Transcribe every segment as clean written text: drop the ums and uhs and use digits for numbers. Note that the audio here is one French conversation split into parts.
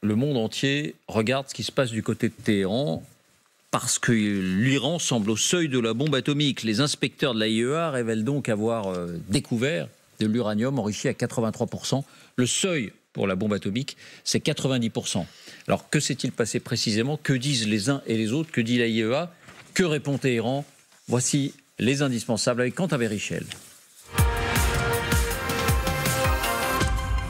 le monde entier regarde ce qui se passe du côté de Téhéran parce que l'Iran semble au seuil de la bombe atomique. Les inspecteurs de l'AIEA révèlent donc avoir découvert de l'uranium enrichi à 83%. Le seuil pour la bombe atomique, c'est 90%. Alors que s'est-il passé précisément? Que disent les uns et les autres? Que dit l'AIEA? Que répond Téhéran? Voici les indispensables avec Quentin Verichel.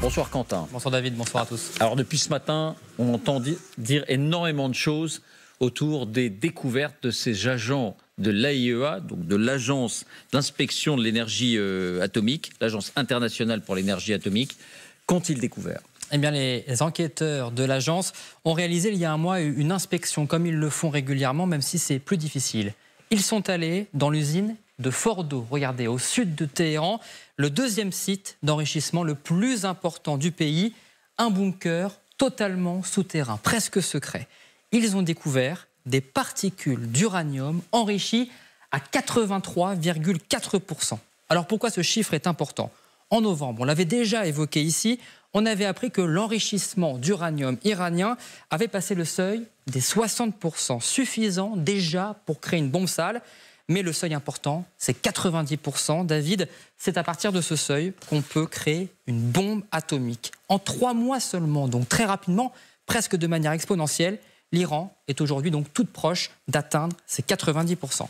Bonsoir Quentin. Bonsoir David, bonsoir à tous. Alors depuis ce matin, on entend dire énormément de choses autour des découvertes de ces agents de l'AIEA, donc de l'Agence d'inspection de l'énergie atomique, l'Agence internationale pour l'énergie atomique. Qu'ont-ils découvert? Eh bien, les enquêteurs de l'agence ont réalisé il y a un mois une inspection, comme ils le font régulièrement, même si c'est plus difficile. Ils sont allés dans l'usine de Fordo, regardez, au sud de Téhéran, le deuxième site d'enrichissement le plus important du pays, un bunker totalement souterrain, presque secret. Ils ont découvert des particules d'uranium enrichies à 83,4%. Alors pourquoi ce chiffre est important? En novembre, on l'avait déjà évoqué ici, on avait appris que l'enrichissement d'uranium iranien avait passé le seuil des 60%, suffisant déjà pour créer une bombe sale. Mais le seuil important, c'est 90%. David, c'est à partir de ce seuil qu'on peut créer une bombe atomique. En 3 mois seulement, donc très rapidement, presque de manière exponentielle, l'Iran est aujourd'hui donc toute proche d'atteindre ces 90%.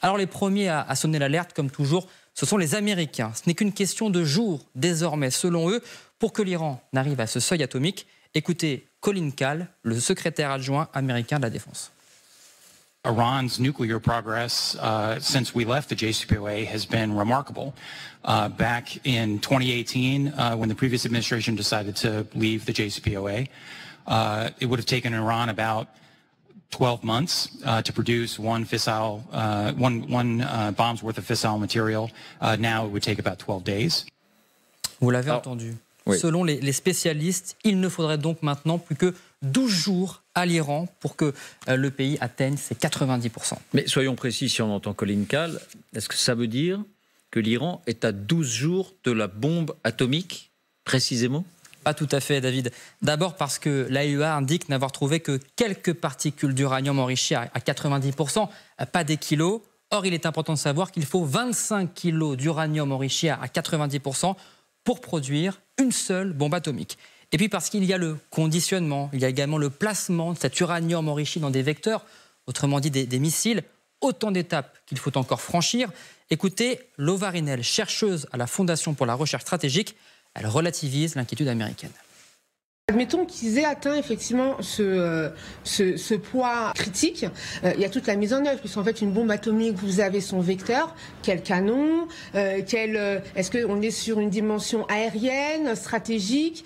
Alors les premiers à sonner l'alerte, comme toujours, ce sont les Américains. Ce n'est qu'une question de jours, désormais, selon eux, pour que l'Iran n'arrive à ce seuil atomique. Écoutez Colin Kahl, le secrétaire adjoint américain de la Défense. Iran's nuclear progress since we left the JCPOA has been remarkable. Back in 2018, when the previous administration decided to leave the JCPOA, it would have taken Iran about 12 months to produce one bomb's worth of fissile material. Now it would take about 12 days. Vous l'avez entendu. Oui. Selon les spécialistes, il ne faudrait donc maintenant plus que 12 jours à l'Iran pour que le pays atteigne ses 90%. Mais soyons précis, si on entend Colin Kahl, est-ce que ça veut dire que l'Iran est à 12 jours de la bombe atomique, précisément? Pas tout à fait, David. D'abord parce que l'AIEA indique n'avoir trouvé que quelques particules d'uranium enrichies à 90%, pas des kilos. Or, il est important de savoir qu'il faut 25 kilos d'uranium enrichi à 90% pour produire une seule bombe atomique. Et puis parce qu'il y a le conditionnement, il y a également le placement de cet uranium enrichi dans des vecteurs, autrement dit des missiles, autant d'étapes qu'il faut encore franchir. Écoutez, Lova Rinel, chercheuse à la Fondation pour la recherche stratégique, elle relativise l'inquiétude américaine. Admettons qu'ils aient atteint effectivement ce poids critique, il y a toute la mise en œuvre, puisqu'en fait une bombe atomique, vous avez son vecteur, quel canon, est-ce qu'on est sur une dimension aérienne, stratégique,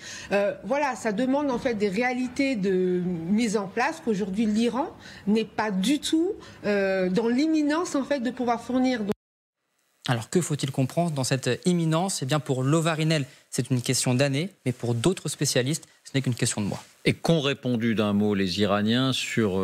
voilà, ça demande en fait des réalités de mise en place qu'aujourd'hui l'Iran n'est pas du tout dans l'imminence en fait de pouvoir fournir. Alors que faut-il comprendre dans cette imminence? Eh bien pour Lova Rinel, c'est une question d'années, mais pour d'autres spécialistes, ce n'est qu'une question de mois. Et qu'ont répondu d'un mot les Iraniens sur,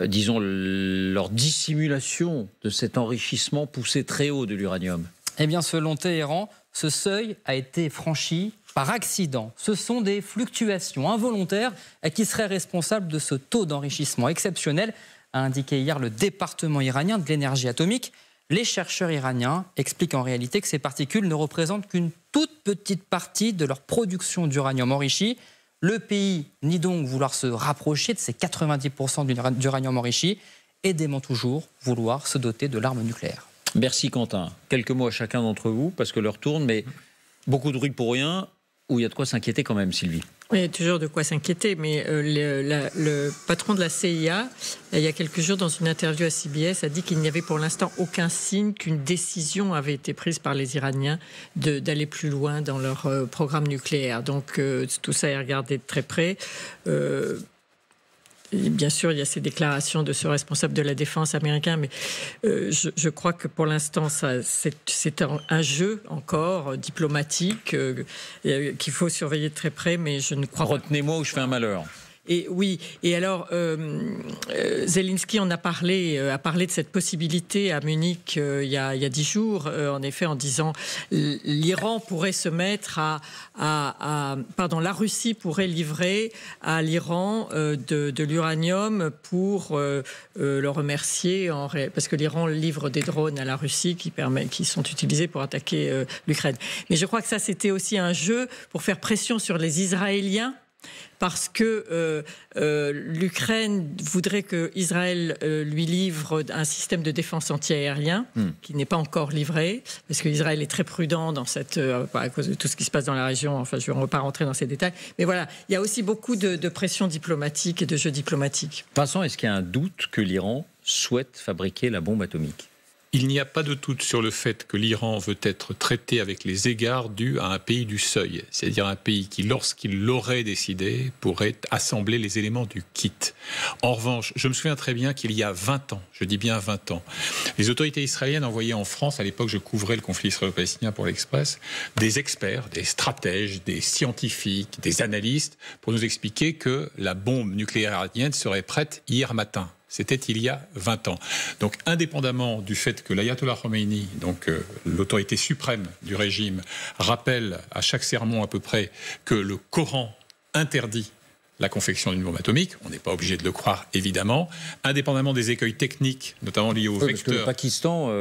disons, leur dissimulation de cet enrichissement poussé très haut de l'uranium? Eh bien selon Téhéran, ce seuil a été franchi par accident. Ce sont des fluctuations involontaires qui seraient responsables de ce taux d'enrichissement exceptionnel, a indiqué hier le département iranien de l'énergie atomique. Les chercheurs iraniens expliquent en réalité que ces particules ne représentent qu'une toute petite partie de leur production d'uranium enrichi. Le pays nie donc vouloir se rapprocher de ces 90% d'uranium enrichi et dément toujours vouloir se doter de l'arme nucléaire. Merci Quentin. Quelques mots à chacun d'entre vous, parce que l'heure tourne, mais beaucoup de bruit pour rien, où il y a de quoi s'inquiéter quand même, Sylvie. Oui, il y a toujours de quoi s'inquiéter, mais le patron de la CIA, il y a quelques jours, dans une interview à CBS, a dit qu'il n'y avait pour l'instant aucun signe qu'une décision avait été prise par les Iraniens d'aller plus loin dans leur programme nucléaire. Donc tout ça est regardé de très près. Et bien sûr, il y a ces déclarations de ce responsable de la défense américain, mais je crois que pour l'instant, c'est un jeu encore diplomatique qu'il faut surveiller de très près, mais je ne crois pas. Retenez-moi ou je fais un malheur. Et oui, et alors Zelensky en a parlé de cette possibilité à Munich il y a 10 jours, en effet, en disant l'Iran pourrait se mettre la Russie pourrait livrer à l'Iran de l'uranium pour le remercier, parce que l'Iran livre des drones à la Russie qui sont utilisés pour attaquer l'Ukraine. Mais je crois que ça, c'était aussi un jeu pour faire pression sur les Israéliens, parce que l'Ukraine voudrait qu'Israël lui livre un système de défense antiaérien qui n'est pas encore livré, parce qu'Israël est très prudent dans à cause de tout ce qui se passe dans la région. Enfin, je ne vais pas rentrer dans ces détails. Mais voilà, il y a aussi beaucoup de pression diplomatique et de jeux diplomatiques. Vincent, est-ce qu'il y a un doute que l'Iran souhaite fabriquer la bombe atomique ? Il n'y a pas de doute sur le fait que l'Iran veut être traité avec les égards dus à un pays du seuil, c'est-à-dire un pays qui, lorsqu'il l'aurait décidé, pourrait assembler les éléments du kit. En revanche, je me souviens très bien qu'il y a 20 ans, je dis bien 20 ans, les autorités israéliennes envoyaient en France, à l'époque je couvrais le conflit israélo-palestinien pour l'Express, des experts, des stratèges, des scientifiques, des analystes, pour nous expliquer que la bombe nucléaire iranienne serait prête hier matin. C'était il y a 20 ans. Donc, indépendamment du fait que l'ayatollah Khomeini, donc l'autorité suprême du régime, rappelle à chaque sermon à peu près que le Coran interdit la confection d'une bombe atomique, on n'est pas obligé de le croire évidemment, indépendamment des écueils techniques, notamment liés aux vecteurs. Parce que le Pakistan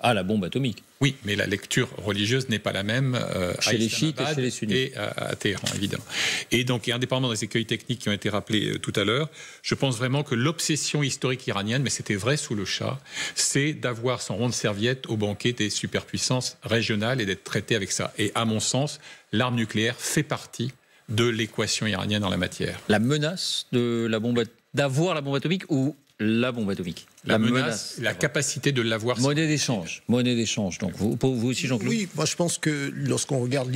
a la bombe atomique. Oui, mais la lecture religieuse n'est pas la même chez les chiites et chez les sunnites. Et à Téhéran, évidemment. Et donc, indépendamment des écueils techniques qui ont été rappelés tout à l'heure, je pense vraiment que l'obsession historique iranienne, mais c'était vrai sous le Shah, c'est d'avoir son rond de serviette au banquet des superpuissances régionales et d'être traité avec ça. Et à mon sens, l'arme nucléaire fait partie de l'équation iranienne en la matière. La menace de d'avoir la bombe atomique ou la bombe atomique? La menace, la capacité de l'avoir. Monnaie d'échange. Donc, vous aussi, Jean-Claude? Oui, moi je pense que lorsqu'on regarde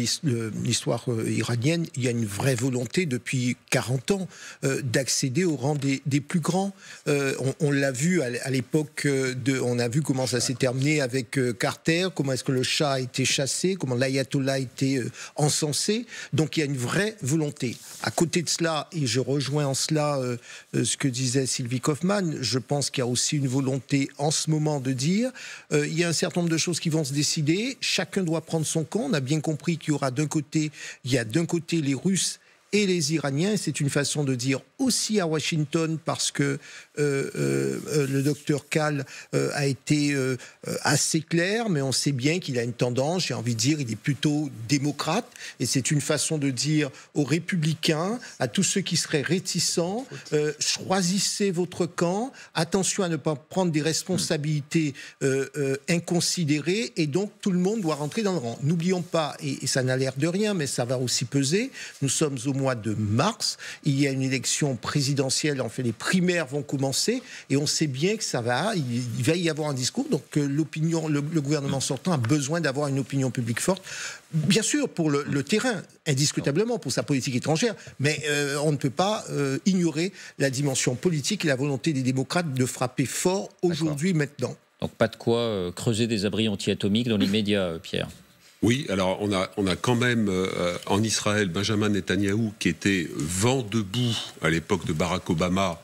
l'histoire iranienne, il y a une vraie volonté depuis 40 ans d'accéder au rang des plus grands. On l'a vu à l'époque, on a vu comment ça s'est terminé avec Carter, comment est-ce que le Shah a été chassé, comment l'ayatollah a été encensé. Donc il y a une vraie volonté. À côté de cela, et je rejoins en cela ce que disait Sylvie Kaufmann, je pense qu'il y a aussi une volonté en ce moment de dire il y a un certain nombre de choses qui vont se décider, chacun doit prendre son camp. On a bien compris qu'il y aura d'un côté les Russes et les Iraniens. C'est une façon de dire aussi à Washington, parce que le docteur Kahl a été assez clair, mais on sait bien qu'il a une tendance, j'ai envie de dire, il est plutôt démocrate, et c'est une façon de dire aux républicains, à tous ceux qui seraient réticents, choisissez votre camp, attention à ne pas prendre des responsabilités inconsidérées, et donc tout le monde doit rentrer dans le rang. N'oublions pas, et ça n'a l'air de rien, mais ça va aussi peser, nous sommes au mois de mars, il y a une élection présidentielle, en fait les primaires vont commencer, et on sait bien que il va y avoir un discours, donc le gouvernement sortant a besoin d'avoir une opinion publique forte, bien sûr pour le terrain, indiscutablement pour sa politique étrangère, mais on ne peut pas ignorer la dimension politique et la volonté des démocrates de frapper fort aujourd'hui, maintenant. Donc pas de quoi creuser des abris anti-atomiques dans l'immédiat, Pierre. Oui, alors on a quand même en Israël Benjamin Netanyahou qui était vent debout à l'époque de Barack Obama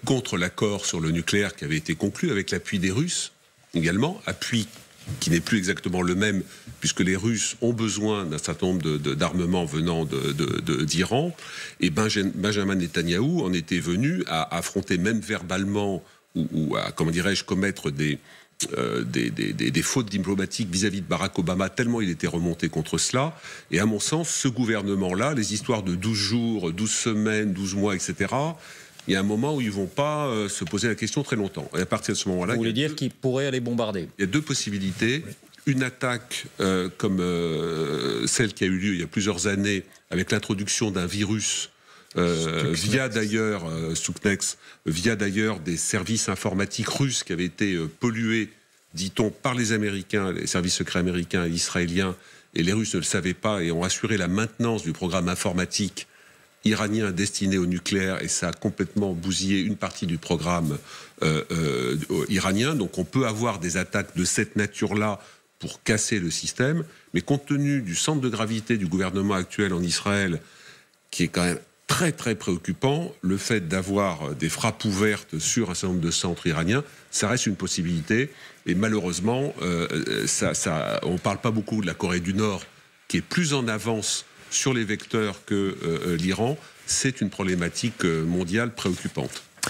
contre l'accord sur le nucléaire qui avait été conclu avec l'appui des Russes également, appui qui n'est plus exactement le même puisque les Russes ont besoin d'un certain nombre d'armements venant d'Iran, et Benjamin Netanyahou en était venu à affronter même verbalement ou à, comment dirais-je, commettre des fautes diplomatiques vis-à-vis de Barack Obama, tellement il était remonté contre cela. Et à mon sens, ce gouvernement-là, les histoires de 12 jours, 12 semaines, 12 mois, etc., il y a un moment où ils ne vont pas se poser la question très longtemps. Et à partir de ce moment-là... Vous voulez dire qu'ils pourraient aller bombarder? Il y a deux possibilités. Oui. Une attaque comme celle qui a eu lieu il y a plusieurs années, avec l'introduction d'un virus via d'ailleurs Stuxnet, via d'ailleurs des services informatiques russes qui avaient été pollués, dit-on, par les Américains, les services secrets américains et israéliens, et les Russes ne le savaient pas et ont assuré la maintenance du programme informatique iranien destiné au nucléaire, et ça a complètement bousillé une partie du programme iranien. Donc on peut avoir des attaques de cette nature-là pour casser le système, mais compte tenu du centre de gravité du gouvernement actuel en Israël, qui est quand même très très préoccupant. Le fait d'avoir des frappes ouvertes sur un certain nombre de centres iraniens, ça reste une possibilité. Et malheureusement, on ne parle pas beaucoup de la Corée du Nord, qui est plus en avance sur les vecteurs que l'Iran. C'est une problématique mondiale préoccupante.